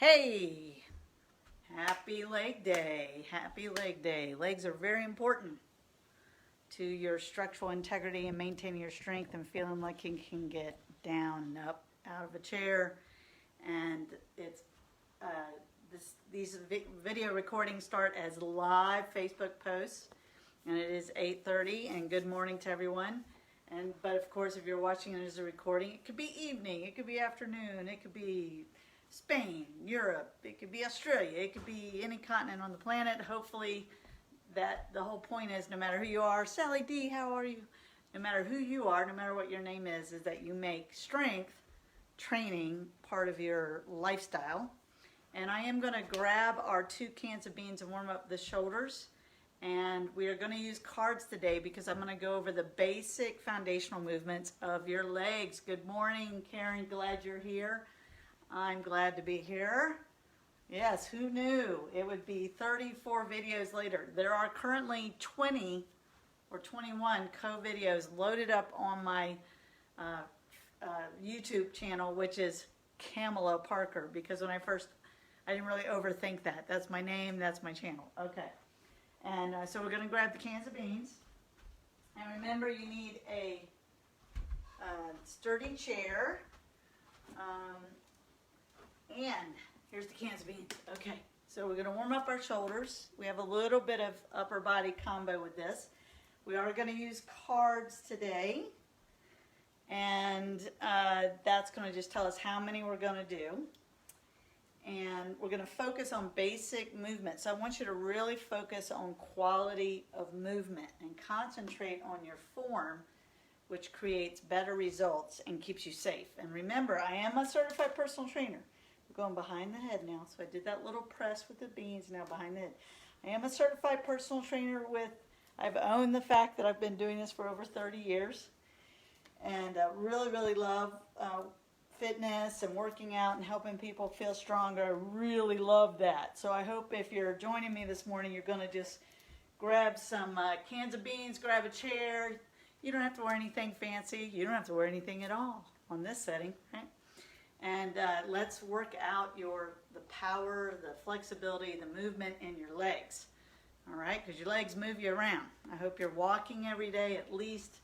Hey, happy leg day, happy leg day. Legs are very important to your structural integrity and maintaining your strength and feeling like you can get down and up out of a chair. And it's these video recordings start as live Facebook posts, and it is 8:30. And good morning to everyone. But of course, if you're watching it as a recording, it could be evening, it could be afternoon, it could be Spain, Europe, it could be Australia, it could be any continent on the planet. Hopefully that the whole point is, no matter who you are, Sally D, how are you? No matter who you are, no matter what your name is that you make strength training part of your lifestyle. And I am going to grab our 2 cans of beans and warm up the shoulders. And we are going to use cards today because I'm going to go over the basic foundational movements of your legs. Good morning, Karen. Glad you're here. I'm glad to be here. Yes, who knew? It would be 34 videos later. There are currently 20 or 21 co-videos loaded up on my YouTube channel, which is Kamala Parker, because when I didn't really overthink that. That's my name, that's my channel. Okay. And so we're going to grab the cans of beans. And remember, you need a sturdy chair. And here's the cans of beans. Okay, so we're going to warm up our shoulders. We have a little bit of upper body combo with this. We are going to use cards today. And that's going to just tell us how many we're going to do. And we're going to focus on basic movement. So I want you to really focus on quality of movement and concentrate on your form, which creates better results and keeps you safe. And remember, I am a certified personal trainer. We're going behind the head now. So I did that little press with the beans, now behind the head. I am a certified personal trainer I've owned the fact that I've been doing this for over 30 years. And really, really love fitness and working out and helping people feel stronger. I really love that. So I hope if you're joining me this morning, you're going to just grab some cans of beans, grab a chair. You don't have to wear anything fancy. You don't have to wear anything at all on this setting, right? And let's work out the power, the flexibility, the movement in your legs. All right, because your legs move you around. I hope you're walking every day at least.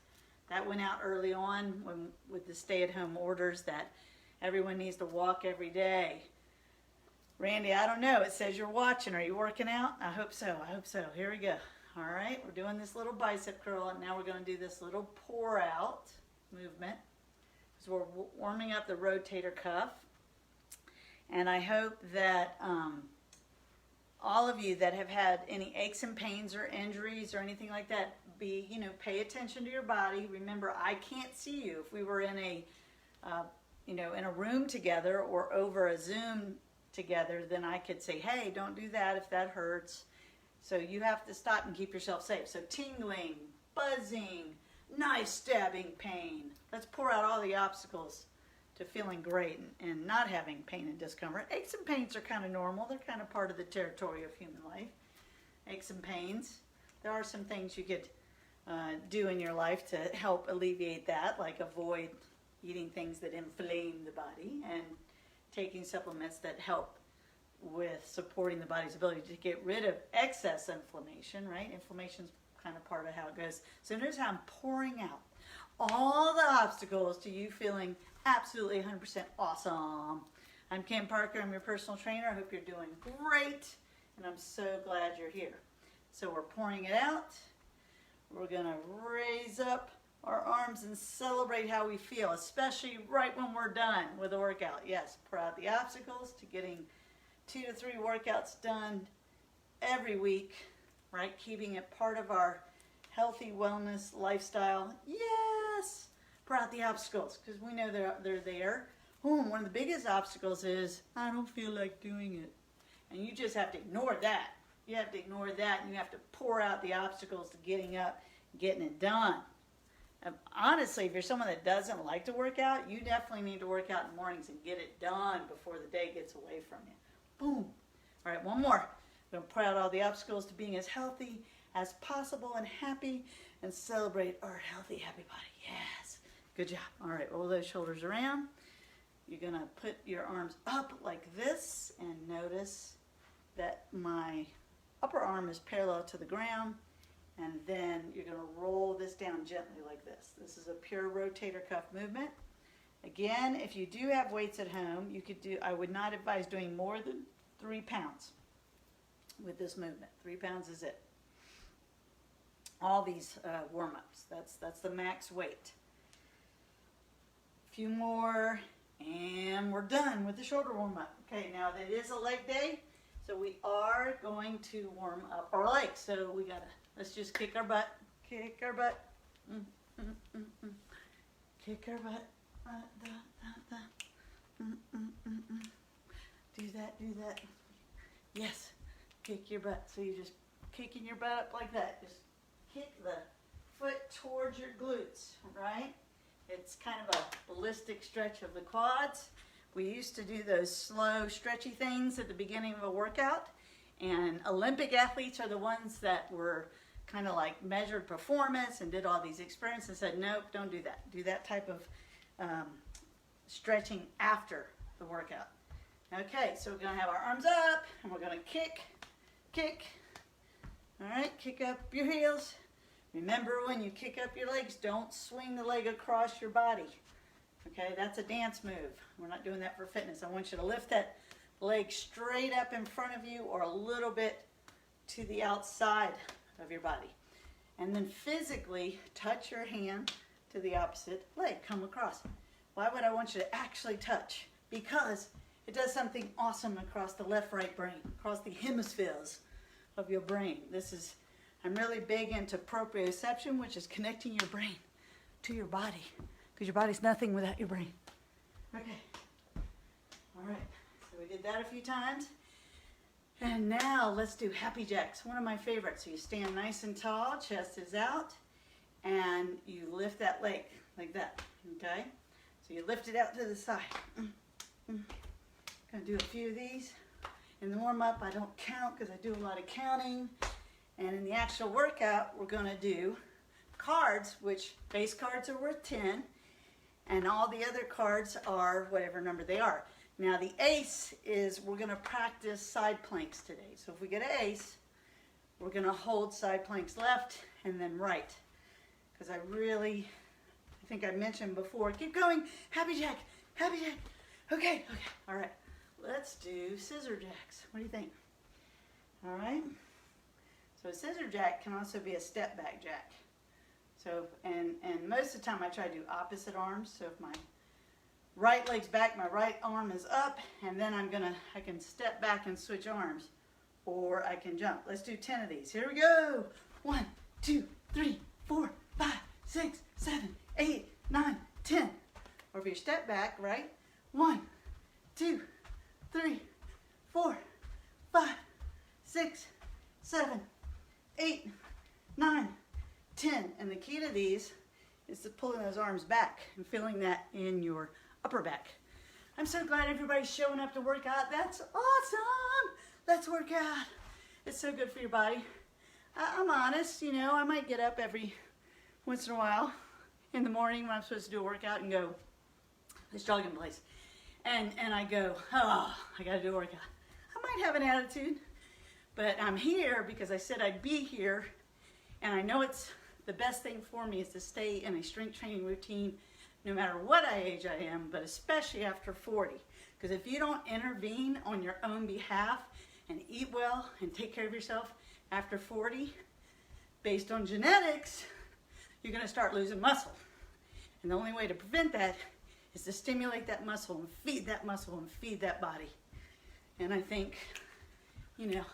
That went out early on with the stay-at-home orders that everyone needs to walk every day. Randy, I don't know. It says you're watching. Are you working out? I hope so. I hope so. Here we go. All right, we're doing this little bicep curl, and now we're going to do this little pour out movement. So we're warming up the rotator cuff. And I hope that all of you that have had any aches and pains or injuries or anything like that, pay attention to your body. Remember, I can't see you. If we were in a in a room together or over a Zoom together, then I could say, hey, don't do that if that hurts. So you have to stop and keep yourself safe. So tingling, buzzing, knife stabbing pain. Let's pour out all the obstacles to feeling great and not having pain and discomfort. Aches and pains are kind of normal. They're kind of part of the territory of human life. Aches and pains. There are some things you could do in your life to help alleviate that, like avoid eating things that inflame the body and taking supplements that help with supporting the body's ability to get rid of excess inflammation, right? Inflammation's kind of part of how it goes. So notice how I'm pouring out all the obstacles to you feeling absolutely 100% awesome. I'm Kam Parker. I'm your personal trainer. I hope you're doing great, and I'm so glad you're here. So we're pouring it out. We're going to raise up our arms and celebrate how we feel, especially right when we're done with the workout. Yes, pour out the obstacles to getting 2 to 3 workouts done every week, right? Keeping it part of our healthy wellness lifestyle. Yes! Pour out the obstacles because we know they're there. One of the biggest obstacles is, I don't feel like doing it. And you just have to ignore that. You have to ignore that, and you have to pour out the obstacles to getting up, getting it done. Honestly, if you're someone that doesn't like to work out, you definitely need to work out in the mornings and get it done before the day gets away from you. Boom. All right, one more. We're going to pour out all the obstacles to being as healthy as possible and happy and celebrate our healthy, happy body. Yes. Good job. All right, roll those shoulders around. you're gonna put your arms up like this and notice that my upper arm is parallel to the ground, and then you're gonna roll this down gently like this. This is a pure rotator cuff movement. Again, if you do have weights at home, you could do, I would not advise doing more than 3 pounds with this movement. 3 pounds is it. All these warm-ups, that's the max weight. A few more, and we're done with the shoulder warm-up. Okay, now that is a leg day, so we are going to warm up our legs. So we gotta, let's just kick our butt, kick our butt, kick our butt. Do that, do that. Yes, kick your butt. So you're just kicking your butt up like that. Just kick the foot towards your glutes, right? It's kind of a ballistic stretch of the quads. We used to do those slow, stretchy things at the beginning of a workout, and Olympic athletes are the ones that were kind of like measured performance and did all these experiments and said, nope, don't do that. Do that type of stretching after the workout. Okay, so we're going to have our arms up, and we're going to kick, kick. All right, kick up your heels. Remember, when you kick up your legs, don't swing the leg across your body. Okay, that's a dance move. We're not doing that for fitness. I want you to lift that leg straight up in front of you or a little bit to the outside of your body. And then physically touch your hand to the opposite leg. Come across. Why would I want you to actually touch? Because it does something awesome across the left-right brain, across the hemispheres of your brain. I'm really big into proprioception, which is connecting your brain to your body, because your body's nothing without your brain. Okay. All right. So we did that a few times. And now let's do happy jacks, one of my favorites. So you stand nice and tall, chest is out, and you lift that leg like that, okay? So you lift it out to the side. Gonna do a few of these. In the warm-up, I don't count because I do a lot of counting. And in the actual workout, we're gonna do cards, which base cards are worth 10, and all the other cards are whatever number they are. Now the ace is, we're gonna practice side planks today. So if we get an ace, we're gonna hold side planks left and then right. Because I think I mentioned before, keep going, happy jack, happy jack. Okay, all right. Let's do scissor jacks. What do you think? All right. So a scissor jack can also be a step back jack. So, and most of the time I try to do opposite arms. So if my right leg's back, my right arm is up, and then I can step back and switch arms, or I can jump. Let's do 10 of these. Here we go. 1, 2, 3, 4, 5, 6, 7, 8, 9, 10. Or if you step back, right? 1, 2, 3, 4, 5, 6, 7, 8, 9, 10. And the key to these is to pulling those arms back and feeling that in your upper back. I'm so glad everybody's showing up to work out. That's awesome. Let's work out. It's so good for your body. I'm honest, you know, I might get up every once in a while in the morning when I'm supposed to do a workout and go, this jogging place. And I go, oh, I got to do a workout. I might have an attitude, but I'm here because I said I'd be here, and I know it's the best thing for me is to stay in a strength training routine no matter what age I am, but especially after 40. Because if you don't intervene on your own behalf and eat well and take care of yourself after 40, based on genetics, you're going to start losing muscle. And the only way to prevent that is to stimulate that muscle and feed that muscle and feed that body. And I think, you know,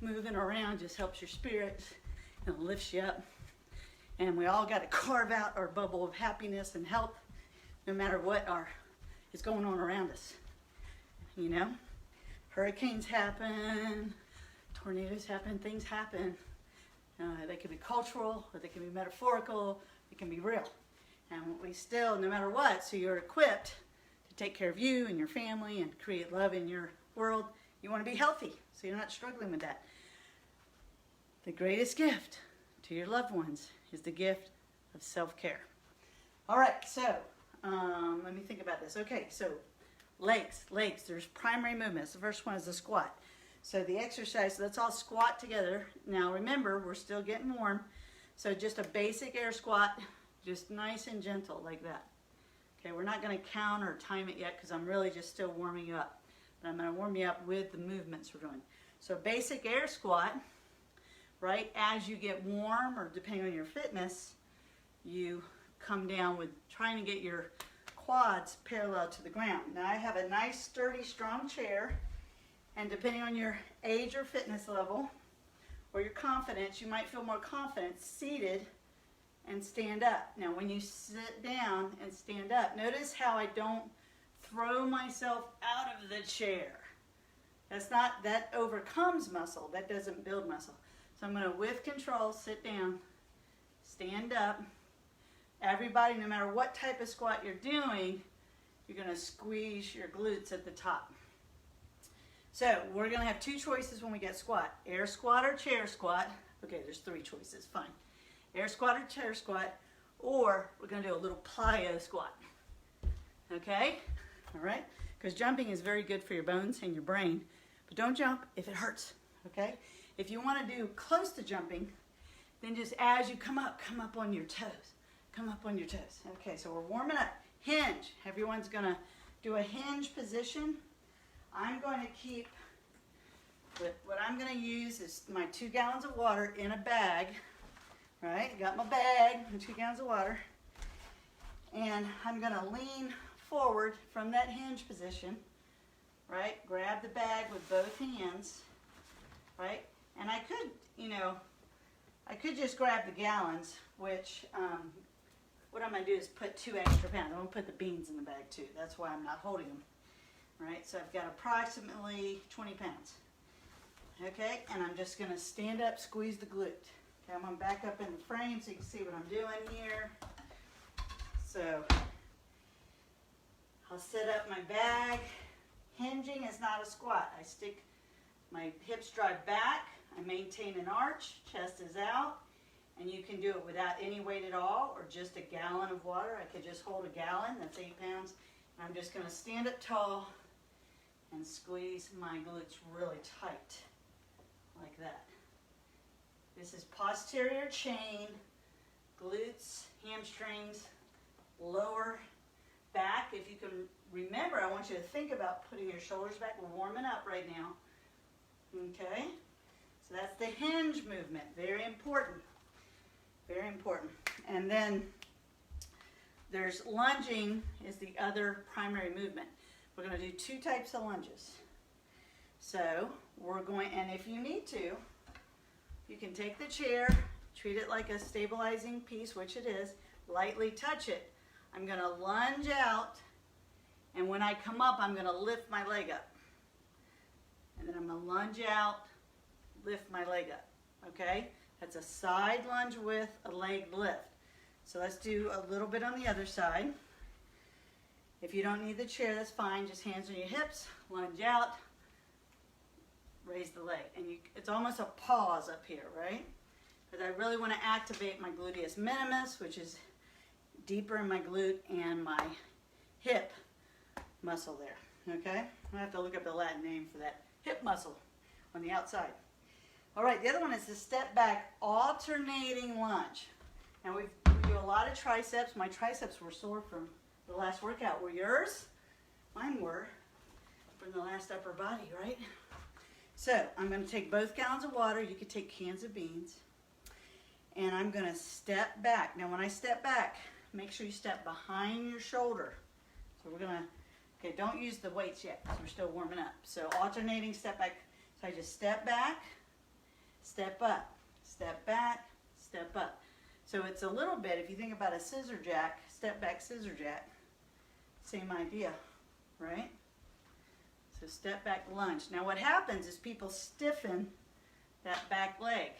moving around just helps your spirits and lifts you up. And we all got to carve out our bubble of happiness and health no matter what is going on around us. You know, hurricanes happen, tornadoes happen, things happen. They can be cultural, or they can be metaphorical, they can be real. And we still, no matter what, so you're equipped to take care of you and your family and create love in your world. You want to be healthy, so you're not struggling with that. The greatest gift to your loved ones is the gift of self-care. All right, so Let me think about this. Okay, so legs, there's primary movements. The first one is the squat. So the exercise, let's all squat together. Now remember, we're still getting warm. So just a basic air squat, just nice and gentle like that. Okay, we're not gonna count or time it yet because I'm really just still warming you up. But I'm gonna warm you up with the movements we're doing. So basic air squat, right? As you get warm, or depending on your fitness, you come down with trying to get your quads parallel to the ground. Now I have a nice, sturdy, strong chair, and depending on your age or fitness level, or your confidence, you might feel more confident seated and stand up. Now when you sit down and stand up, notice how I don't throw myself out of the chair. That overcomes muscle. That doesn't build muscle. So I'm going to, with control, sit down, stand up. Everybody, no matter what type of squat you're doing, you're going to squeeze your glutes at the top. So we're going to have two choices when we get squat. Air squat or chair squat. Okay, there's three choices, fine. Air squat or chair squat, or we're going to do a little plyo squat. Okay? All right? Because jumping is very good for your bones and your brain, but don't jump if it hurts. Okay? If you want to do close to jumping, then just as you come up on your toes. Come up on your toes. Okay, so we're warming up. Hinge. Everyone's going to do a hinge position. I'm going to keep, what I'm going to use is my 2 gallons of water in a bag. Right? Got my bag and 2 gallons of water. And I'm going to lean forward from that hinge position. Right? Grab the bag with both hands. Right? And I could, I could just grab the gallons, which what I'm going to do is put 2 extra pounds. I'm going to put the beans in the bag too. That's why I'm not holding them. Right? So I've got approximately 20 pounds. Okay? And I'm just going to stand up, squeeze the glute. Okay, I'm going to back up in the frame so you can see what I'm doing here. So I'll set up my bag. Hinging is not a squat. I stick my hips drive back. I maintain an arch. Chest is out. And you can do it without any weight at all, or just a gallon of water. I could just hold a gallon. That's 8 pounds. And I'm just going to stand up tall and squeeze my glutes really tight, like that. This is posterior chain, glutes, hamstrings, lower back. If you can remember, I want you to think about putting your shoulders back. We're warming up right now. Okay? So that's the hinge movement. Very important. Very important. And then there's lunging is the other primary movement. We're going to do 2 types of lunges. So we're going, and if you need to, you can take the chair, treat it like a stabilizing piece, which it is, lightly touch it. I'm going to lunge out, and when I come up, I'm going to lift my leg up. And then I'm going to lunge out, lift my leg up. Okay? That's a side lunge with a leg lift. So let's do a little bit on the other side. If you don't need the chair, that's fine. Just hands on your hips, lunge out, raise the leg. And it's almost a pause up here, right? Because I really want to activate my gluteus minimus, which is deeper in my glute and my hip muscle there, okay? I have to look up the Latin name for that hip muscle on the outside. All right, the other one is the step back alternating lunge. Now we do a lot of triceps. My triceps were sore from the last workout. Were yours? Mine were from the last upper body, right? So I'm going to take both gallons of water. You could take cans of beans. And I'm going to step back. Now when I step back, make sure you step behind your shoulder. So we're going to, okay, don't use the weights yet because we're still warming up. So alternating step back. So I just step back, step up, step back, step up. So it's a little bit, if you think about a scissor jack, step back, scissor jack, same idea, right? So step back lunge. Now what happens is people stiffen that back leg,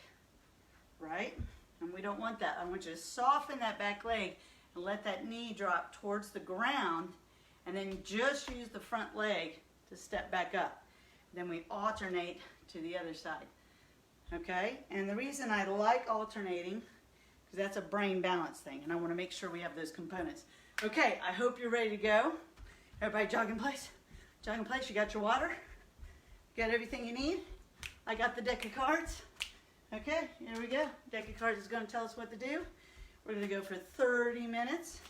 right? And we don't want that. I want you to soften that back leg and let that knee drop towards the ground, and then just use the front leg to step back up. Then we alternate to the other side, okay? And the reason I like alternating, because that's a brain balance thing, and I want to make sure we have those components. Okay, I hope you're ready to go. Everybody jog in place. Jog in place. You got your water? You got everything you need? I got the deck of cards. Okay, here we go. Deck of cards is going to tell us what to do. We're going to go for 30 minutes.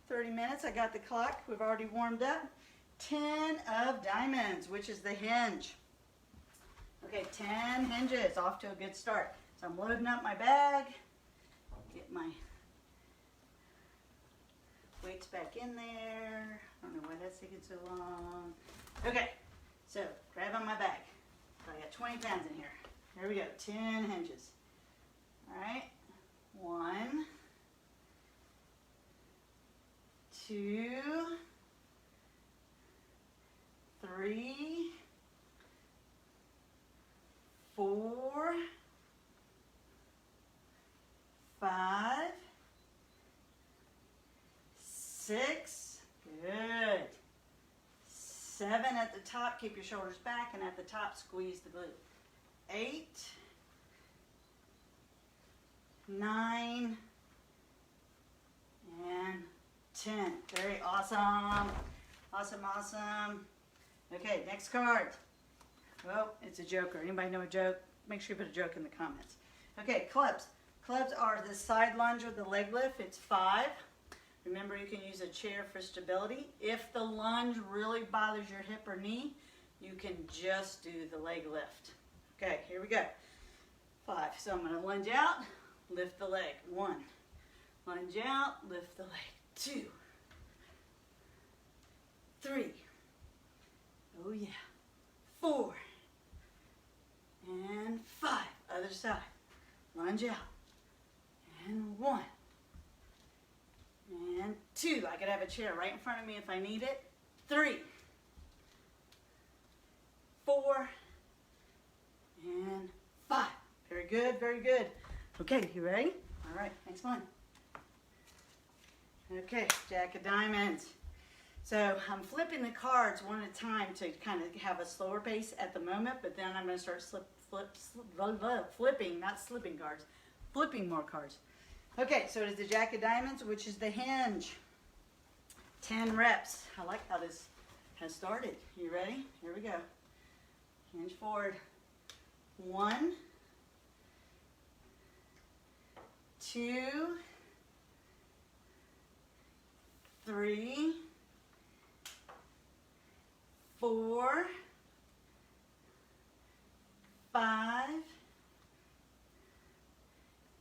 30 minutes. I got the clock. We've already warmed up. 10 of diamonds, which is the hinge. Okay, 10 hinges. Off to a good start. So I'm loading up my bag. Get my weights back in there. I don't know why that's taking so long. Okay, so grabbing my bag. I got 20 pounds in here. Here we go, 10 hinges. All right, 1, 2, 3, 4, 5, 6, good. 7 at the top, keep your shoulders back, and at the top, squeeze the glute. 8, 9, and 10. Very awesome. Awesome, awesome. Okay, next card. Well, it's a joker. Anybody know a joke? Make sure you put a joke in the comments. Okay, clubs. Clubs are the side lunge or the leg lift. It's 5. Remember, you can use a chair for stability. If the lunge really bothers your hip or knee, you can just do the leg lift. Okay, here we go. 5. So I'm going to lunge out, lift the leg. 1. Lunge out, lift the leg. 2. 3. Oh yeah. 4. And 5. Other side. Lunge out. And 1. And 2. I could have a chair right in front of me if I need it. 3. 4. And 5. Very good, very good. Okay, you ready? All right, next one. Okay, Jack of Diamonds. So I'm flipping the cards one at a time to kind of have a slower pace at the moment, but then I'm going to start flipping, not slipping cards, flipping more cards. Okay, so it is the Jack of Diamonds, which is the hinge. 10 reps. I like how this has started. You ready? Here we go. Hinge forward. 1, 2, 3, 4, 5,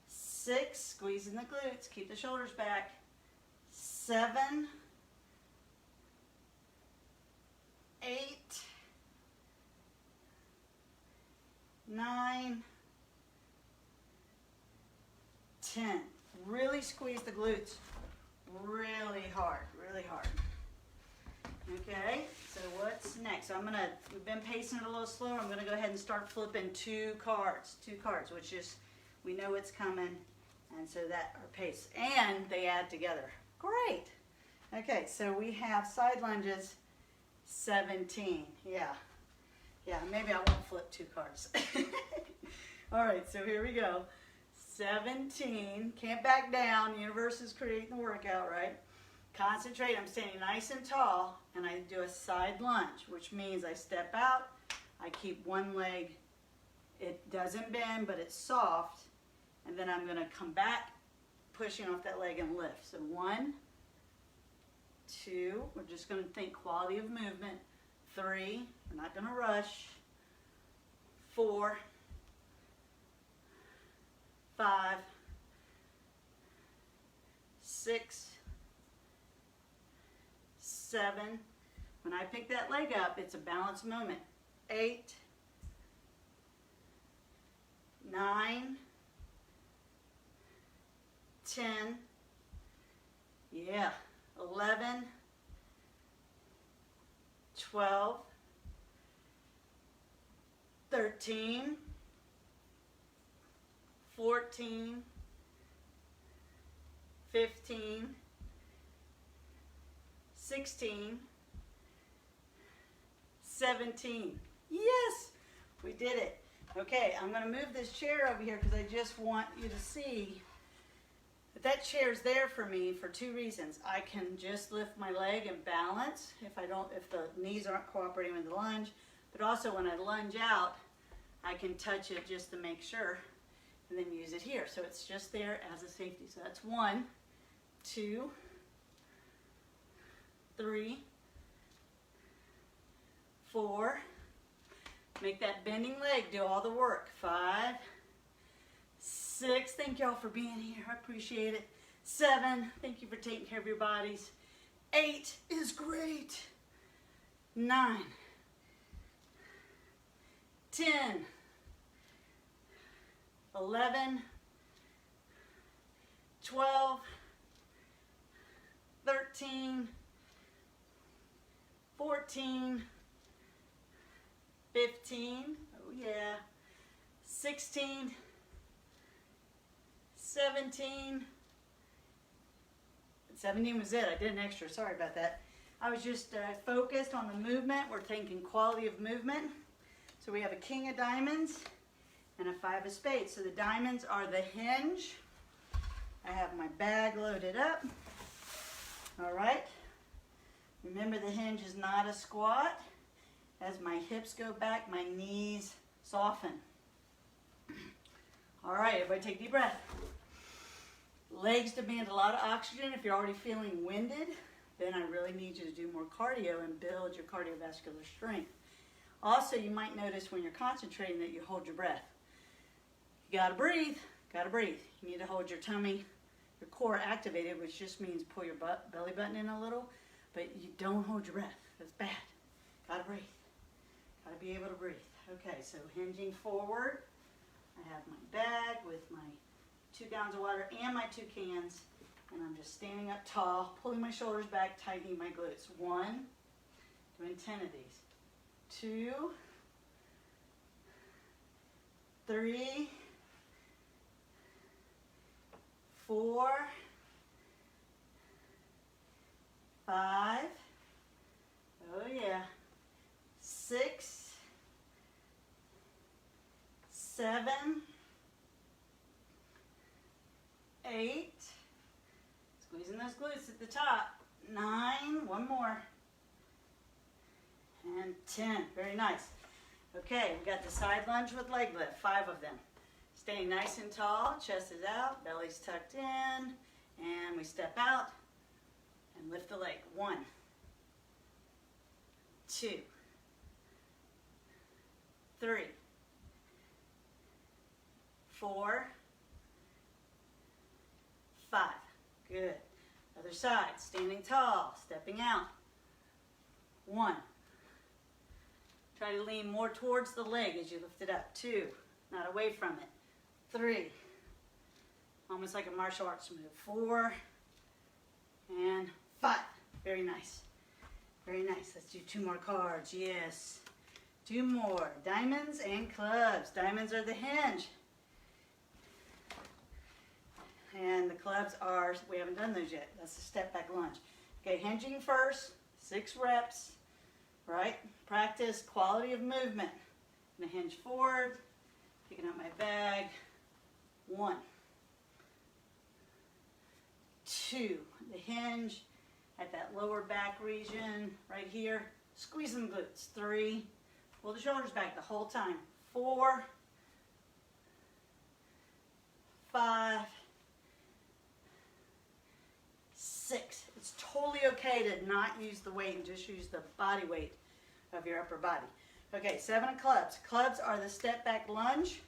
6, squeezing the glutes, keep the shoulders back. 7, 8, 9, 10. Really squeeze the glutes really hard, really hard. Okay, so what's next? So we've been pacing it a little slower. I'm gonna go ahead and start flipping 2 cards, which is, we know it's coming, and so that our pace, and they add together. Great. Okay, so we have side lunges, 17. Yeah, maybe I won't flip 2 cards. All right, so here we go. 17, can't back down. The universe is creating the workout, right? Concentrate, I'm standing nice and tall, and I do a side lunge, which means I step out, I keep one leg, it doesn't bend, but it's soft, and then I'm gonna come back, pushing off that leg and lift. So 1, 2, we're just gonna think quality of movement. 3, we're not gonna rush. 4, 5, 6, 7. When I pick that leg up, it's a balanced moment. 8, 9, 10, yeah, 11, 12, 13, 14, 15, 16, 17. Yes, we did it. Okay, I'm going to move this chair over here because I just want you to see But that chair's there for me for two reasons. I can just lift my leg and balance if the knees aren't cooperating with the lunge, but also when I lunge out, I can touch it just to make sure and then use it here. So it's just there as a safety. So that's 1, 2, 3, 4. Make that bending leg do all the work. 5, 6. Thank y'all for being here. I appreciate it. 7. Thank you for taking care of your bodies. 8 is great. 9, 10, 11, 12, 13, 14, 15, oh yeah, 16, 17 was it. I did an extra, sorry about that. I was just focused on the movement. We're thinking quality of movement. So we have a king of diamonds and a 5 of spades. So the diamonds are the hinge. I have my bag loaded up. All right. Remember, the hinge is not a squat. As my hips go back, my knees soften. All right, everybody take a deep breath. Legs demand a lot of oxygen. If you're already feeling winded, then I really need you to do more cardio and build your cardiovascular strength. Also, you might notice when you're concentrating that you hold your breath. You gotta breathe, gotta breathe. You need to hold your tummy, your core activated, which just means pull your belly button in a little, but you don't hold your breath. That's bad. Gotta breathe. Gotta be able to breathe. Okay, so hinging forward. I have my bag with my 2 gallons of water and my 2 cans, and I'm just standing up tall, pulling my shoulders back, tightening my glutes. 1, doing 10 of these. 2, 3, 4, 5, oh yeah, 6, 7, 8, squeezing those glutes at the top, 9, one more, and 10, very nice. Okay, we got the side lunge with leg lift, 5 of them. Staying nice and tall, chest is out, belly's tucked in, and we step out and lift the leg. 1, 2, 3, 4, 5. Good. Other side, standing tall, stepping out. 1. Try to lean more towards the leg as you lift it up. 2, not away from it. 3, almost like a martial arts move. 4, and 5. Very nice. Very nice. Let's do 2 more cards. Yes. 2 more. Diamonds and clubs. Diamonds are the hinge. And the clubs are, we haven't done those yet. That's the step back lunge. Okay, hinging first, 6 reps, right? Practice quality of movement. I'm gonna hinge forward, picking up my bag. 1, 2, the hinge at that lower back region right here. Squeeze them glutes. 3, pull the shoulders back the whole time. 4, 5, 6. It's totally okay to not use the weight and just use the body weight of your upper body. Okay, 7 of clubs. Clubs are the step back lunge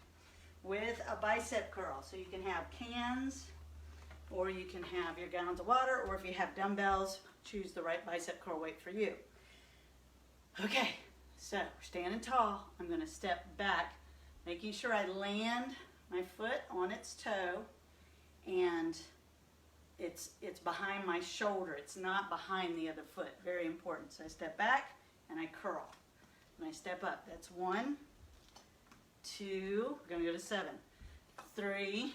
with a bicep curl. So you can have cans, or you can have your gallons of water, or if you have dumbbells, choose the right bicep curl weight for you. Okay, so we're standing tall. I'm gonna step back, making sure I land my foot on its toe, and it's behind my shoulder. It's not behind the other foot. Very important. So I step back and I curl. And I step up. That's 1, 2, we're gonna go to 7, 3,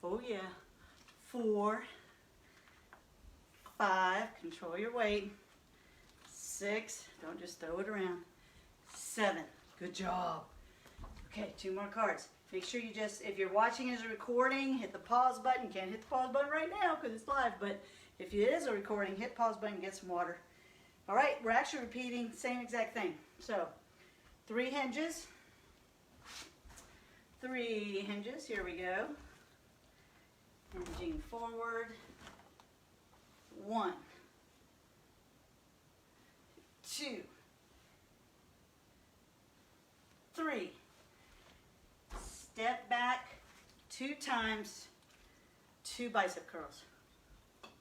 oh yeah, 4, 5, control your weight, 6, don't just throw it around, 7, good job. Okay, 2 more cards. Make sure you just, if you're watching as a recording, hit the pause button. You can't hit the pause button right now because it's live, but if it is a recording, hit pause button, get some water. All right, we're actually repeating the same exact thing. So 3 hinges. 3 hinges, here we go. Hinging forward. 1, 2, 3. Step back 2 times, 2 bicep curls.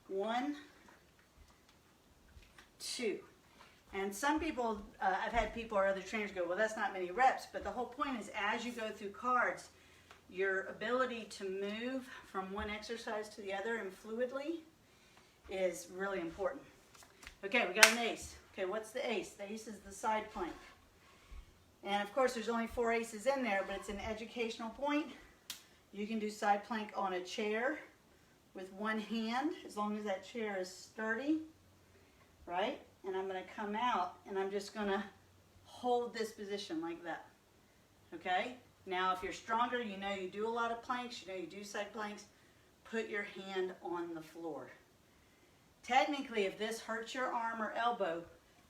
1, 2. And some people, I've had people or other trainers go, well, that's not many reps. But the whole point is, as you go through cards, your ability to move from one exercise to the other and fluidly is really important. Okay, we got an ace. Okay, what's the ace? The ace is the side plank. And of course, there's only 4 aces in there, but it's an educational point. You can do side plank on a chair with one hand, as long as that chair is sturdy, right? And I'm going to come out, and I'm just going to hold this position like that, okay? Now, if you're stronger, you know you do a lot of planks, you know you do side planks, put your hand on the floor. Technically, if this hurts your arm or elbow,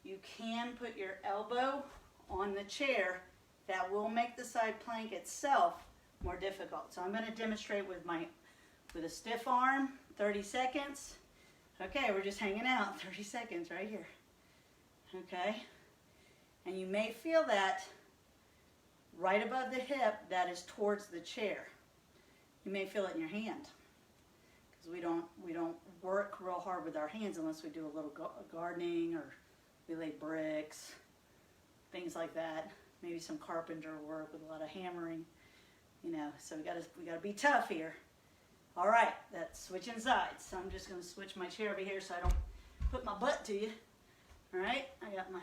you can put your elbow on the chair. That will make the side plank itself more difficult. So I'm going to demonstrate with a stiff arm, 30 seconds. Okay, we're just hanging out, 30 seconds right here. Okay, and you may feel that right above the hip that is towards the chair. You may feel it in your hand, because we don't work real hard with our hands unless we do a little gardening or we lay bricks, things like that. Maybe some carpenter work with a lot of hammering, you know. So we gotta be tough here. All right, that's switching sides. So I'm just gonna switch my chair over here so I don't put my butt to you. All right, I got my.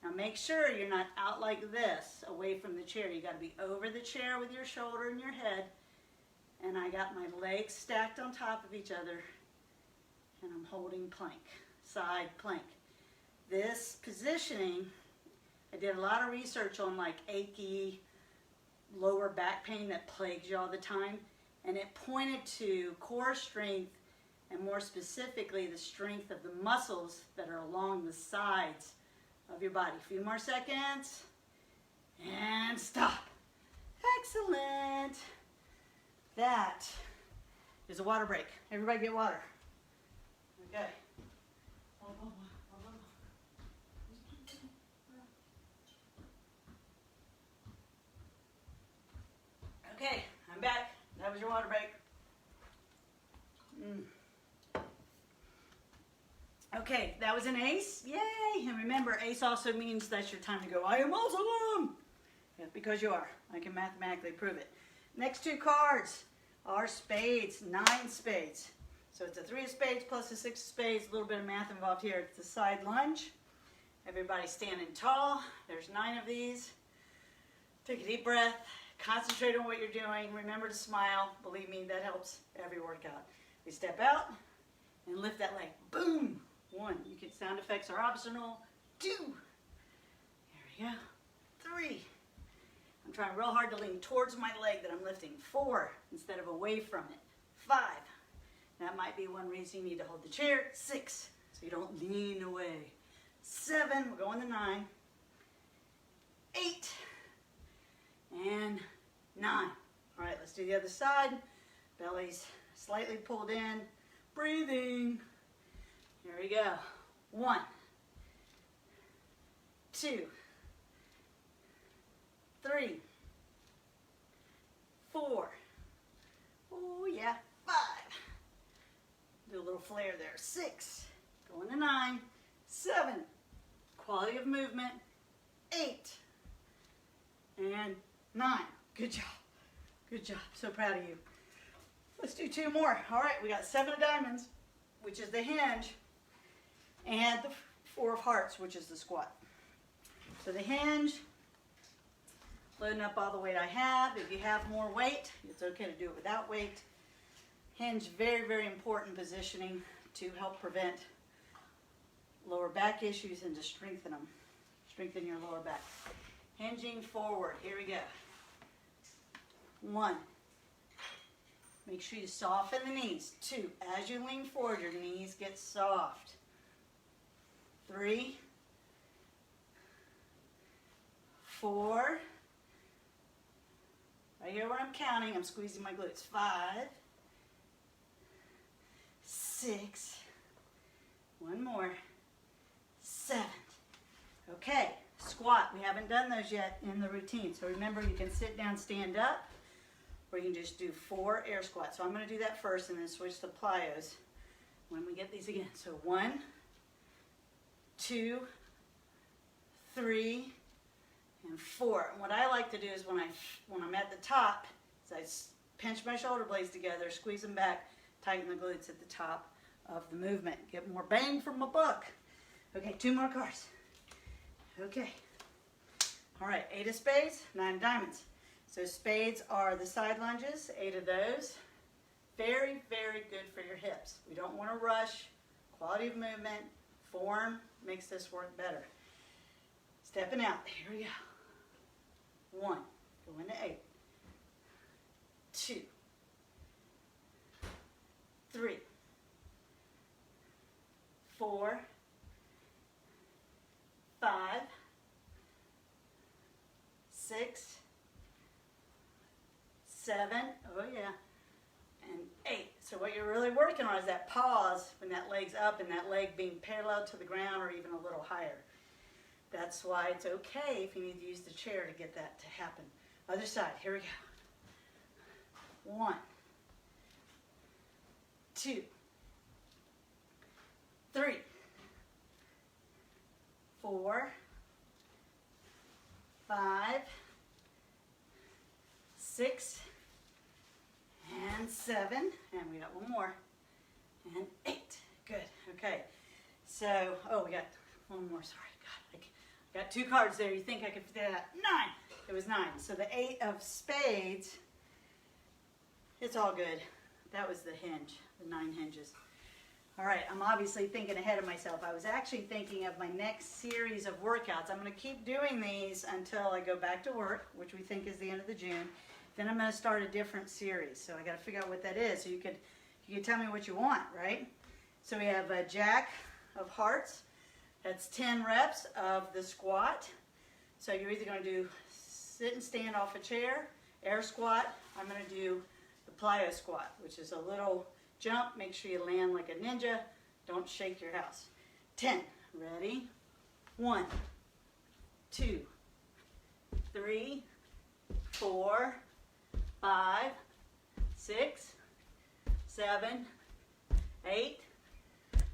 Now make sure you're not out like this, away from the chair. You got to be over the chair with your shoulder and your head. And I got my legs stacked on top of each other, and I'm holding plank, side plank. This positioning, I did a lot of research on like achy lower back pain that plagues you all the time, and it pointed to core strength, and more specifically the strength of the muscles that are along the sides of your body. A few more seconds, and stop. Excellent. That is a water break. Everybody get water. Okay. Okay, I'm back. That was your water break. Okay, that was an ace. Yay! And remember, ace also means that's your time to go, I am awesome! Yeah, because you are. I can mathematically prove it. Next 2 cards are spades, 9 spades. So it's a 3 of spades plus a 6 of spades, a little bit of math involved here. It's the side lunge. Everybody standing tall. There's 9 of these. Take a deep breath. Concentrate on what you're doing. Remember to smile. Believe me, that helps every workout. We step out and lift that leg. Boom! 1. You can, sound effects are optional. 2. There we go. 3. I'm trying real hard to lean towards my leg that I'm lifting. 4 instead of away from it. 5. That might be one reason you need to hold the chair. 6, so you don't lean away. 7, we're going to 9. 8 and 9. All right, let's do the other side. Belly's slightly pulled in. Breathing. Here we go. 1, 2, 3, 4. Oh yeah, 5. Do a little flare there. 6. Going to 9. 7. Quality of movement. 8. And 9. Good job. Good job. So proud of you. Let's do 2 more. All right, we got 7 of diamonds, which is the hinge, and the 4 of hearts, which is the squat. So the hinge, loading up all the weight I have. If you have more weight, it's okay to do it without weight. Hinge, very, very important positioning to help prevent lower back issues and to strengthen them. Strengthen your lower back. Hinging forward. Here we go. 1. Make sure you soften the knees. 2. As you lean forward, your knees get soft. 3, 4. Right here where I'm counting, I'm squeezing my glutes. 5, 6. One more. 7. Okay, squat. We haven't done those yet in the routine. So remember, you can sit down, stand up, or you can just do 4 air squats. So I'm going to do that first and then switch to plyos when we get these again. So 1, 2, 3, and 4. And what I like to do is when I'm at the top, is I pinch my shoulder blades together, squeeze them back, tighten the glutes at the top of the movement. Get more bang from my buck. Okay, 2 more cards. Okay. All right, 8 of spades, 9 of diamonds. So spades are the side lunges, 8 of those. Very, very good for your hips. We don't want to rush. Quality of movement, form makes this work better. Stepping out. Here we go. 1. Go into 8. 2. 3. 4. 5. 6. 7. Oh yeah. And 8. So what you're really working on is that pause when that leg's up and that leg being parallel to the ground or even a little higher. That's why it's okay if you need to use the chair to get that to happen. Other side. Here we go. 1. 2. 3. 4. 5. 6. And 7. And we got one more. And 8. Good. Okay. So, oh, we got one more. Sorry. God, I got 2 cards there. You think I could fit that? 9. It was 9. So the 8 of spades, it's all good. That was the hinge, the 9 hinges. All right, I'm obviously thinking ahead of myself. I was actually thinking of my next series of workouts. I'm going to keep doing these until I go back to work, which we think is the end of the June. Then I'm going to start a different series. So I got to figure out what that is. So you could tell me what you want, right? So we have a jack of hearts. That's 10 reps of the squat. So you're either going to do sit and stand off a chair, air squat. I'm going to do the plyo squat, which is a little jump. Make sure you land like a ninja. Don't shake your house. 10. Ready? 1, 2, 3, 4, 5, 6, 7, 8,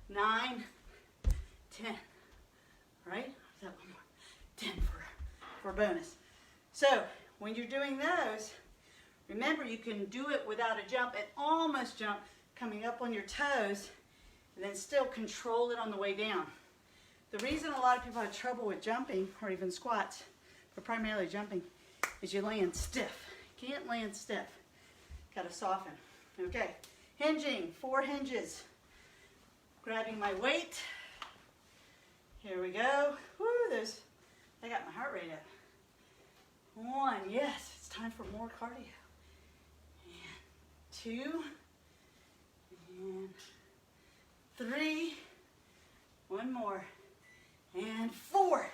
9, 10. All right? That one more. 10 for bonus. So when you're doing those, remember you can do it without a jump and almost jump, coming up on your toes, and then still control it on the way down. The reason a lot of people have trouble with jumping, or even squats, but primarily jumping, is you land stiff. Can't land stiff. Got to soften. Okay, hinging, 4 hinges. Grabbing my weight. Here we go. Woo, I got my heart rate up. 1, yes, it's time for more cardio. And 2, and 3, one more, and 4.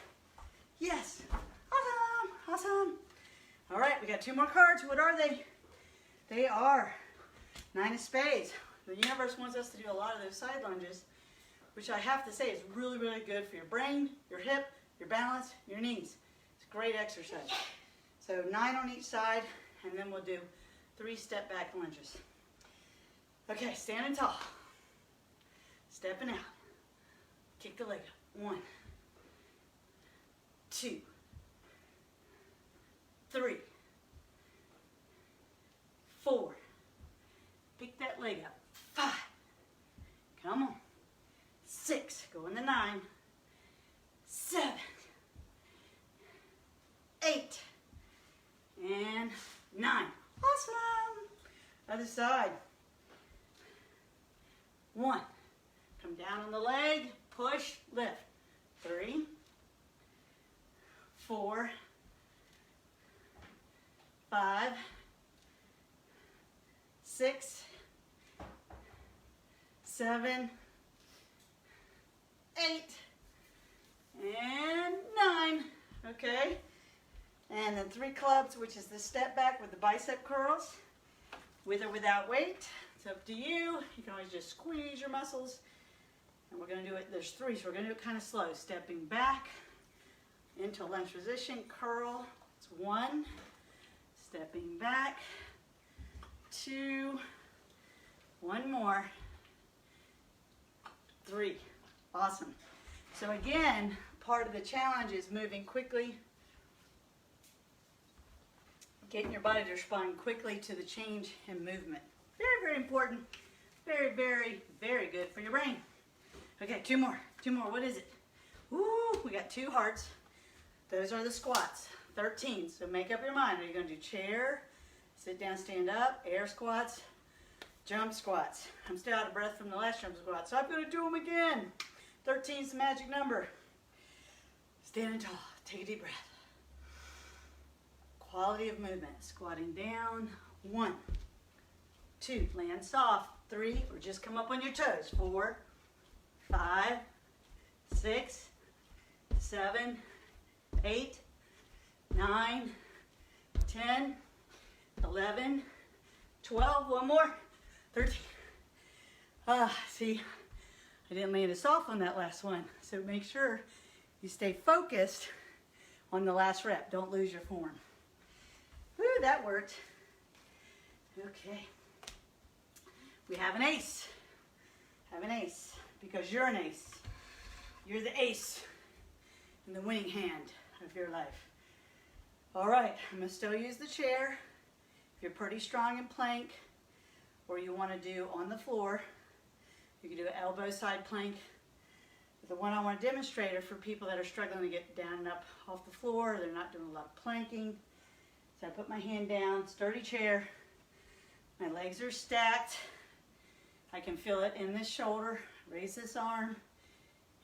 Yes, awesome, awesome. All right, we got 2 more cards. What are they? They are 9 of spades. The universe wants us to do a lot of those side lunges, which I have to say is really, really good for your brain, your hip, your balance, your knees. It's a great exercise. So 9 on each side, and then we'll do 3 step back lunges. Okay, standing tall. Stepping out. Kick the leg up. 1, 2, 3, 4. Pick that leg up. 5. Come on. 6. Go in the 9. 7. 8. And 9. Awesome. Other side. 1. Come down on the leg. Push. Lift. 3. 4. 5. 6, 7, 8, and 9. Okay. And then 3 clubs, which is the step back with the bicep curls, with or without weight. It's up to you. You can always just squeeze your muscles. And we're going to do it, there's 3, so we're going to do it kind of slow. Stepping back into lunge position, curl. It's 1. Stepping back, 2. 1 more. 3. Awesome. So again, part of the challenge is moving quickly, getting your body to respond quickly to the change in movement. Very, very important. Very, very, very good for your brain. Okay, 2 more. 2 more. What is it? Ooh, we got 2 hearts. Those are the squats. 13. So make up your mind. Are you going to do chair, sit down, stand up, air squats, jump squats? I'm still out of breath from the last jump squat, so I'm going to do them again. 13 is the magic number. Standing tall. Take a deep breath. Quality of movement. Squatting down. 1, 2. Land soft. 3. Or just come up on your toes. 4, 5, 6, 7, 8, 9, 10, 11, 12. 1 more. 13. See, I didn't land us off on that last one. So make sure you stay focused on the last rep. Don't lose your form. Woo, that worked. Okay. We have an ace. Have an ace because you're an ace. You're the ace in the winning hand of your life. All right, I'm going to still use the chair. If you're pretty strong in plank or you want to do on the floor, you can do an elbow side plank. The one I want to demonstrate are for people that are struggling to get down and up off the floor. They're not doing a lot of planking. So I put my hand down, sturdy chair. My legs are stacked. I can feel it in this shoulder. Raise this arm.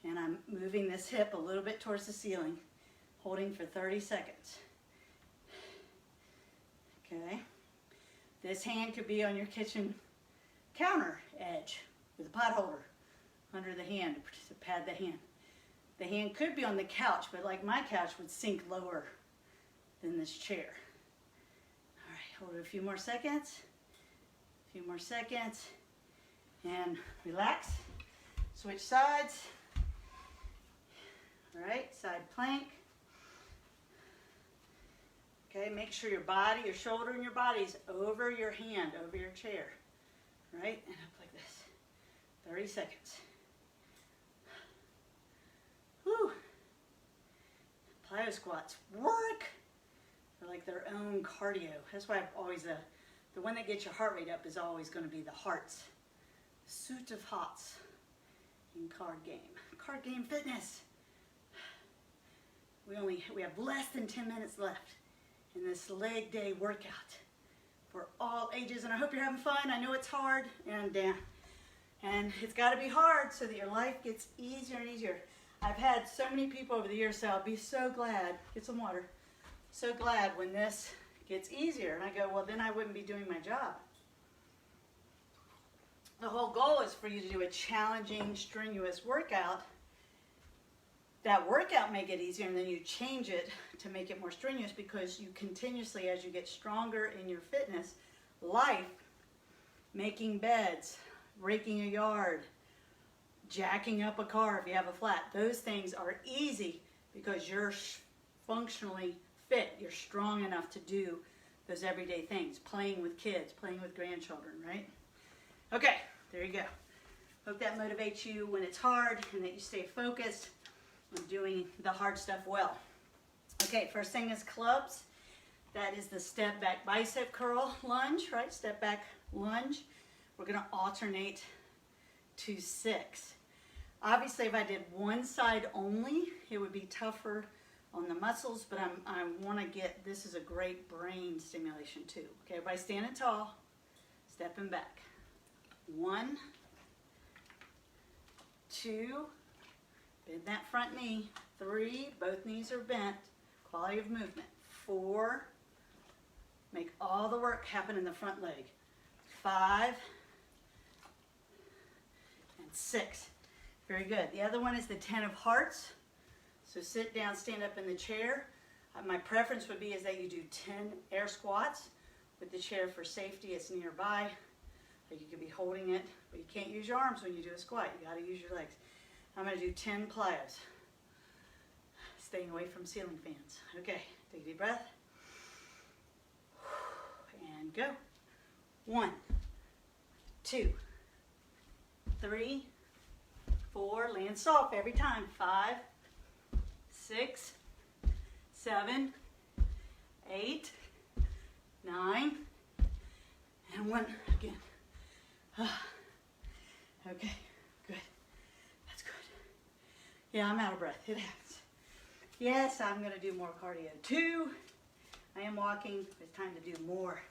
And I'm moving this hip a little bit towards the ceiling, holding for 30 seconds. Okay. This hand could be on your kitchen counter edge with a pot holder under the hand to pad the hand. The hand could be on the couch, but like my couch would sink lower than this chair. All right, hold it a few more seconds. A few more seconds. And relax. Switch sides. All right, side plank. Okay, make sure your body, your shoulder and your body is over your hand, over your chair. Right, and up like this. 30 seconds. Whew. Plyo squats work. They're like their own cardio. That's why I've always, the one that gets your heart rate up is always going to be the hearts. Suit of Hots in card game. Card game fitness. We have less than 10 minutes left in this leg day workout for all ages, and I hope you're having fun. I know it's hard, and it's got to be hard so that your life gets easier and easier. I've had so many people over the years say, I'll be so glad, get some water, so glad when this gets easier. And I go, well, then I wouldn't be doing my job. The whole goal is for you to do a challenging, strenuous workout. That workout may get easier, and then you change it to make it more strenuous, because you continuously, as you get stronger in your fitness life, making beds, raking a yard, jacking up a car if you have a flat, those things are easy because you're functionally fit. You're strong enough to do those everyday things, playing with kids, playing with grandchildren, right? Okay, there you go. Hope that motivates you when it's hard and that you stay focused on doing the hard stuff well. Okay, first thing is clubs. That is the step back bicep curl lunge, right? Step back lunge. We're going to alternate to 6. Obviously, if I did one side only, it would be tougher on the muscles, but I want to get, this is a great brain stimulation too. Okay, everybody standing tall, stepping back. 1, 2, bend that front knee. 3, both knees are bent. Quality of movement. 4, make all the work happen in the front leg. 5, and 6. Very good. The other one is the 10 of hearts. So sit down, stand up in the chair. My preference would be is that you do 10 air squats with the chair for safety. It's nearby. You could be holding it, but you can't use your arms when you do a squat. You got to use your legs. I'm going to do 10 plyos. Staying away from ceiling fans. Okay, take a deep breath. And go. 1, 2, 3, 4. Land soft every time. 5, 6, 7, 8, 9, and 1 again. Okay, good. That's good. Yeah, I'm out of breath. It happens. Yes, I'm going to do more cardio too. I am walking. It's time to do more.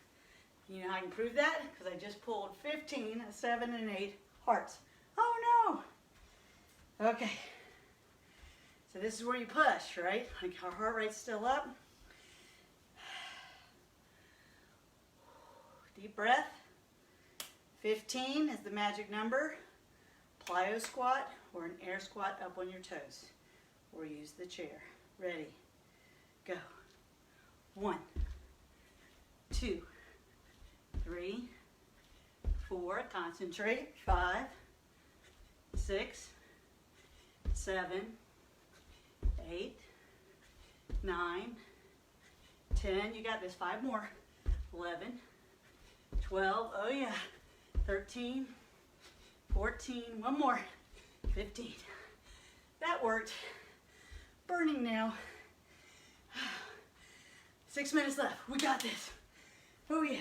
You know how I can prove that? Because I just pulled 15, a 7, and 8 hearts. Oh no! Okay. So this is where you push, right? Like our heart rate's still up. Deep breath. 15 is the magic number. Plyo squat or an air squat up on your toes. Or use the chair. Ready. Go. 1, 2, 3, 4. Concentrate. 5, 6, 7, 8, 9, 10. You got this. 5 more. 11, 12. Oh yeah. 13, 14. 1 more. 15. That worked. Burning now. 6 minutes left. We got this. Oh yeah.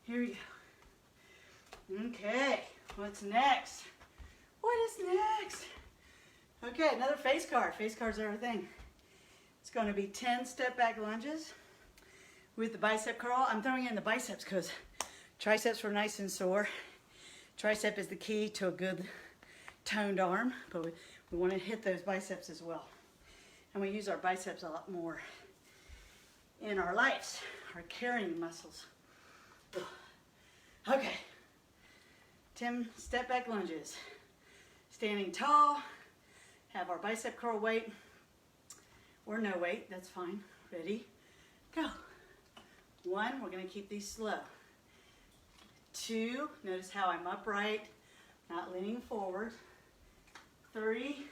Here we go. Okay. What's next? What is next? Okay, another face card. Face cards are our thing. It's going to be 10 step back lunges with the bicep curl. I'm throwing in the biceps because triceps were nice and sore. Tricep is the key to a good toned arm, but we want to hit those biceps as well. And we use our biceps a lot more in our lives, our carrying muscles. Okay, 10 step back lunges. Standing tall, have our bicep curl weight, or no weight, that's fine. Ready, go. 1, we're gonna keep these slow. 2, notice how I'm upright, not leaning forward. 3,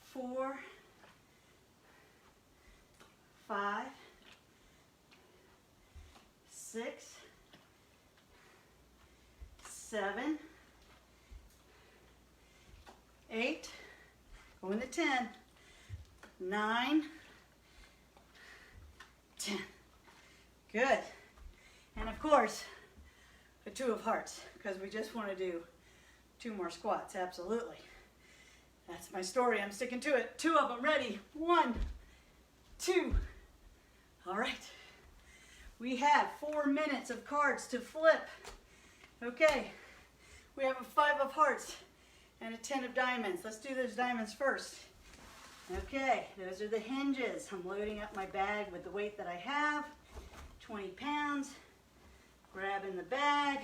4, 5, 6, 7, 8, go into 10, 9, 10. Good. And of course, the 2 of hearts, because we just want to do 2 more squats, absolutely. That's my story, I'm sticking to it. 2 of them, ready, 1, 2. All right. We have 4 minutes of cards to flip. Okay, we have a 5 of hearts and a 10 of diamonds. Let's do those diamonds first. Okay, those are the hinges. I'm loading up my bag with the weight that I have, 20 pounds. Grabbing the bag.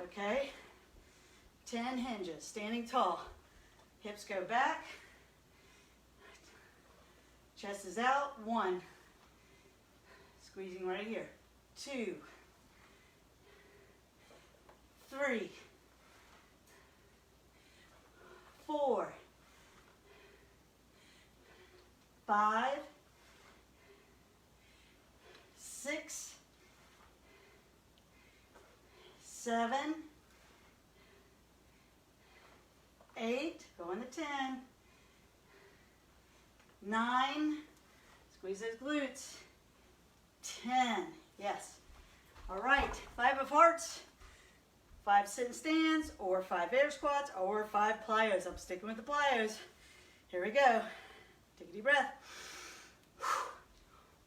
Okay, 10 hinges, standing tall. Hips go back. Chest is out. 1. Squeezing right here. 2, 3, 4, 5, 6, 7, 8, go into 10, 9, squeeze those glutes, 10, yes. All right, 5 of hearts, 5 sit and stands, or 5 air squats, or 5 plyos. I'm sticking with the plyos. Here we go. Take a deep breath.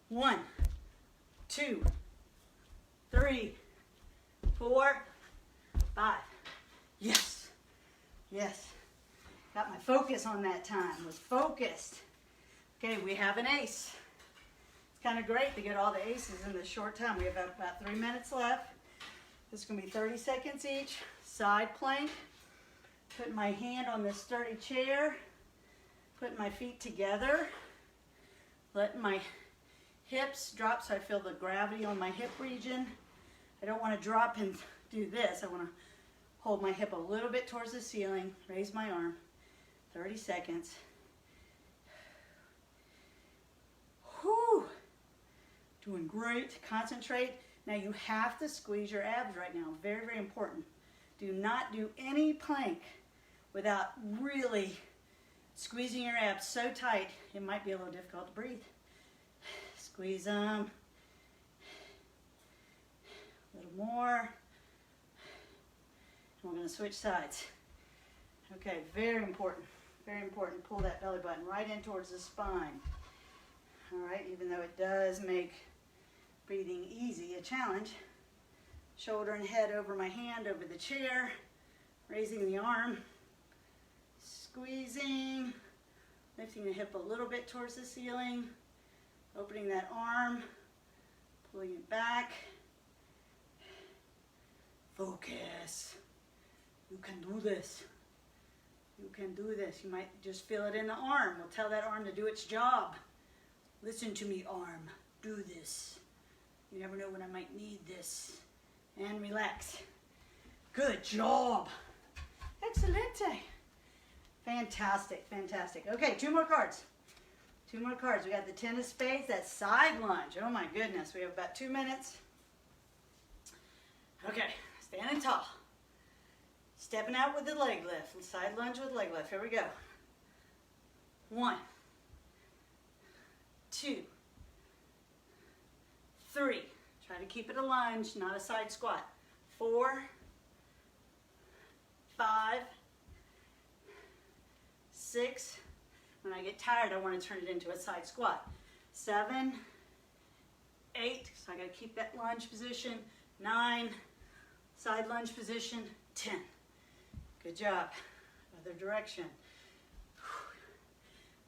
1, 2, 3, 4, 5. Yes. Yes. Got my focus on that time. Was focused. Okay, we have an ace. It's kind of great to get all the aces in this short time. We have about 3 minutes left. This is going to be 30 seconds each. Side plank. Putting my hand on this sturdy chair. Putting my feet together. Letting my hips drop so I feel the gravity on my hip region. I don't want to drop and do this. I want to hold my hip a little bit towards the ceiling. Raise my arm. 30 seconds. Whew. Doing great. Concentrate. Now you have to squeeze your abs right now. Very, very important. Do not do any plank without really squeezing your abs so tight it might be a little difficult to breathe. Squeeze them. A little more. And we're going to switch sides. Okay, very important. Very important. Pull that belly button right in towards the spine. All right, even though it does make breathing easy a challenge. Shoulder and head over my hand, over the chair. Raising the arm. Squeezing. Lifting the hip a little bit towards the ceiling. Opening that arm. Pulling it back. Focus. You can do this. You can do this. You might just feel it in the arm. We'll tell that arm to do its job. Listen to me, arm. Do this. You never know when I might need this. And relax. Good job. Excelente. Fantastic, fantastic. Okay, 2 more cards. 2 more cards. We got the 10 of spades. That's side lunge. Oh my goodness. We have about 2 minutes. Okay, standing tall. Stepping out with the leg lift. Side lunge with leg lift. Here we go. 1, 2, 3. Try to keep it a lunge, not a side squat. 4, 5, 6. When I get tired, I want to turn it into a side squat. 7, 8. So I got to keep that lunge position. 9, side lunge position. 10. Good job. Other direction.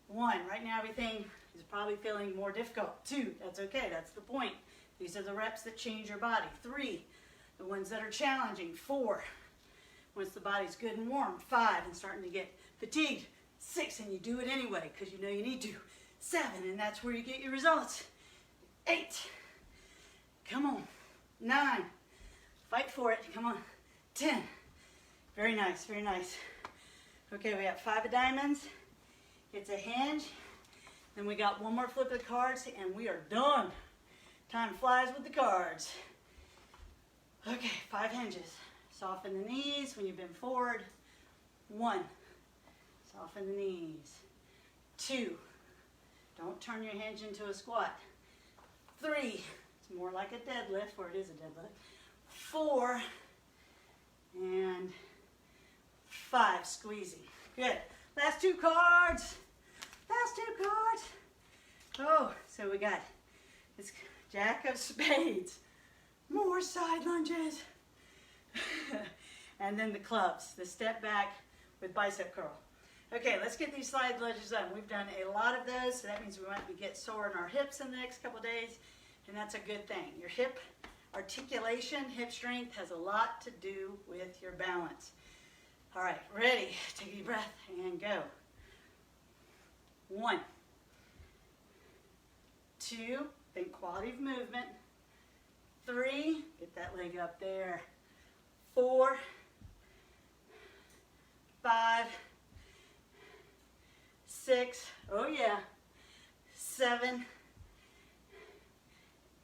1. Right now everything is probably feeling more difficult. 2. That's okay. That's the point. These are the reps that change your body. 3. The ones that are challenging. 4. Once the body's good and warm. 5. And starting to get fatigued. 6. And you do it anyway because you know you need to. 7. And that's where you get your results. 8. Come on. 9. Fight for it. Come on. 10. Very nice, very nice. Okay, we have 5 of diamonds. It's a hinge. Then we got 1 more flip of the cards and we are done. Time flies with the cards. Okay, 5 hinges. Soften the knees when you bend forward. 1. Soften the knees. 2. Don't turn your hinge into a squat. 3. It's more like a deadlift, or it is a deadlift. 4. And 5, squeezing. Good. Last 2 cards. Last 2 cards. Oh, so we got this Jack of Spades. More side lunges. And then the clubs, the step back with bicep curl. Okay, let's get these side lunges done. We've done a lot of those, so that means we might get sore in our hips in the next couple days, and that's a good thing. Your hip articulation, hip strength has a lot to do with your balance. All right, ready? Take a deep breath and go. 1, 2, think quality of movement. 3, get that leg up there. 4, 5, 6, oh yeah. 7,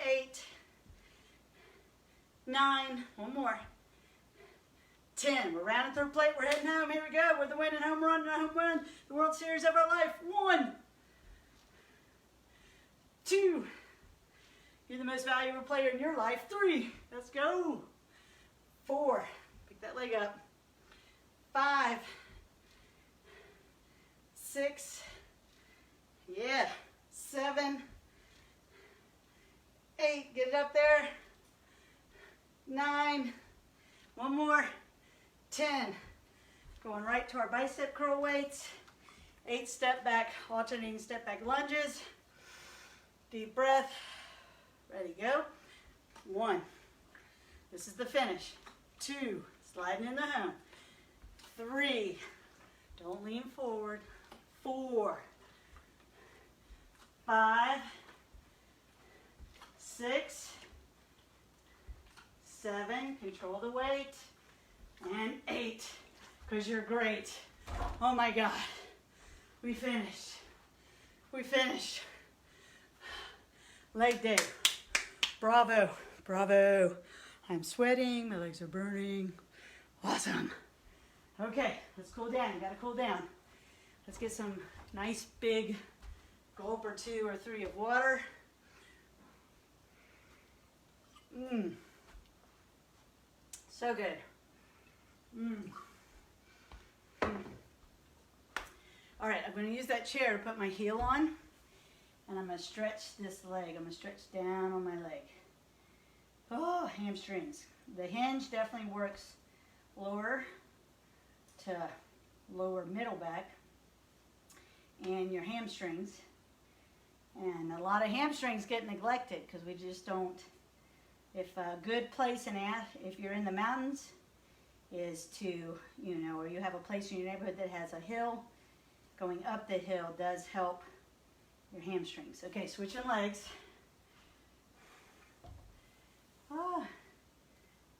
8, 9, 1 more. 10, we're rounding third plate, we're heading home, here we go. We're the winning home run, the World Series of our life. 1, 2, you're the most valuable player in your life. 3, let's go. 4, pick that leg up. 5, 6, yeah. 7, 8, get it up there. 9, 1 more. 10, going right to our bicep curl weights. 8 step back, alternating step back lunges. Deep breath. Ready, go. 1. This is the finish. 2. Sliding in the home. 3. Don't lean forward. 4. 5. 6. 7. Control the weight. And 8. Because you're great. Oh my God. We finished. We finished. Leg day. Bravo. Bravo. I'm sweating. My legs are burning. Awesome. Okay, let's cool down. You gotta cool down. Let's get some nice big gulp or 2 or 3 of water. So good. All right, I'm going to use that chair to put my heel on, and I'm going to stretch this leg. I'm going to stretch down on my leg. Oh, hamstrings. The hinge definitely works lower to lower middle back and your hamstrings. And a lot of hamstrings get neglected because we just don't. If a good place if you're in the mountains is to, or you have a place in your neighborhood that has a hill, going up the hill does help your hamstrings. Okay, switching legs.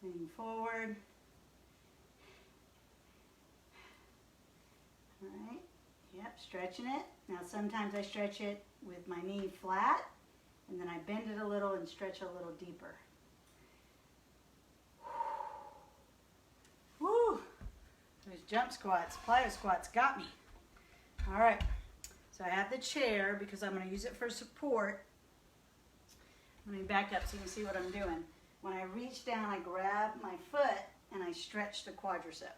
Leaning forward. All right, yep, stretching it. Now sometimes I stretch it with my knee flat, and then I bend it a little and stretch a little deeper. Woo! Those jump squats, plyo squats got me. All right, so I have the chair because I'm going to use it for support. Let me back up so you can see what I'm doing. When I reach down, I grab my foot and I stretch the quadricep.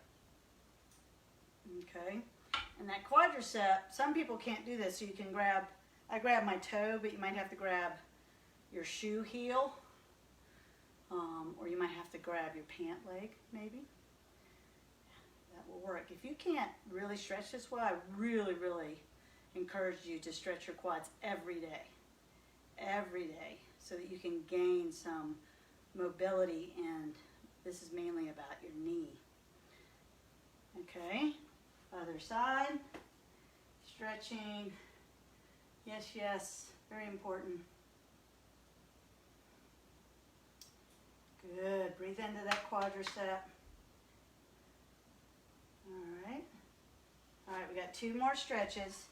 Okay, and that quadricep, some people can't do this, so you can I grab my toe, but you might have to grab your shoe heel, or you might have to grab your pant leg, maybe. That will work. If you can't really stretch this well, I really, really encourage you to stretch your quads every day, so that you can gain some mobility, and this is mainly about your knee. Okay, other side, stretching, yes, very important. Good, breathe into that quadricep. All right, we got 2 more stretches.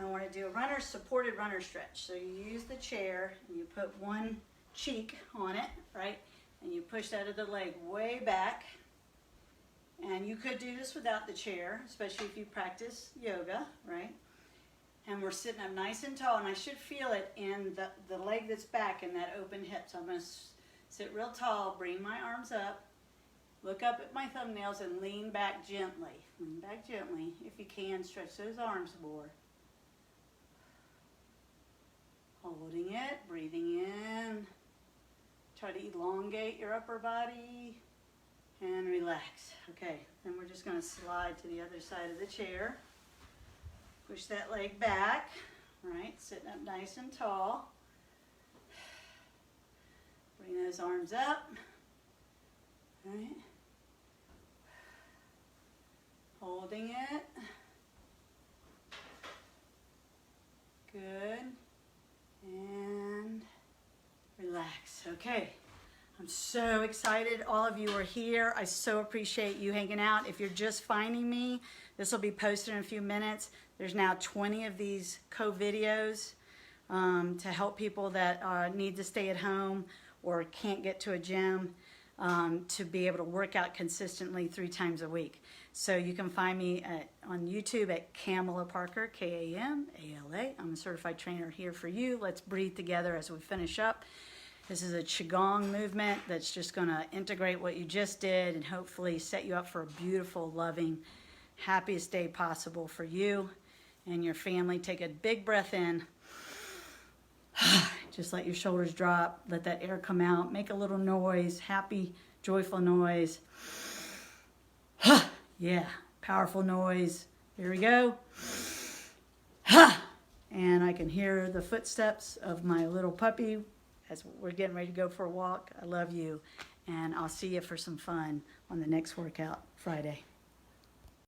I want to do a supported runner stretch. So you use the chair and you put one cheek on it, right? And you push that other leg way back. And you could do this without the chair, especially if you practice yoga, right? And we're sitting up nice and tall, and I should feel it in the leg that's back and that open hip. So I'm going to sit real tall, bring my arms up, look up at my thumbnails, and lean back gently. Lean back gently. If you can, stretch those arms more. Holding it, breathing in. Try to elongate your upper body and relax. Okay, then we're just going to slide to the other side of the chair. Push that leg back, right? Sitting up nice and tall. Bring those arms up, right? Holding it. Good. And relax. Okay. I'm so excited all of you are here. I so appreciate you hanging out. If you're just finding me, this will be posted in a few minutes. There's now 20 of these co-videos to help people that need to stay at home or can't get to a gym to be able to work out consistently 3 times a week. So you can find me on YouTube at Kamala Parker, K-A-M-A-L-A. I'm a certified trainer here for you. Let's breathe together as we finish up. This is a Qigong movement that's just going to integrate what you just did and hopefully set you up for a beautiful, loving, happiest day possible for you and your family. Take a big breath in. Just let your shoulders drop. Let that air come out. Make a little noise, happy, joyful noise. Yeah, powerful noise. Here we go. and I can hear the footsteps of my little puppy as we're getting ready to go for a walk. I love you, and I'll see you for some fun on the next workout Friday.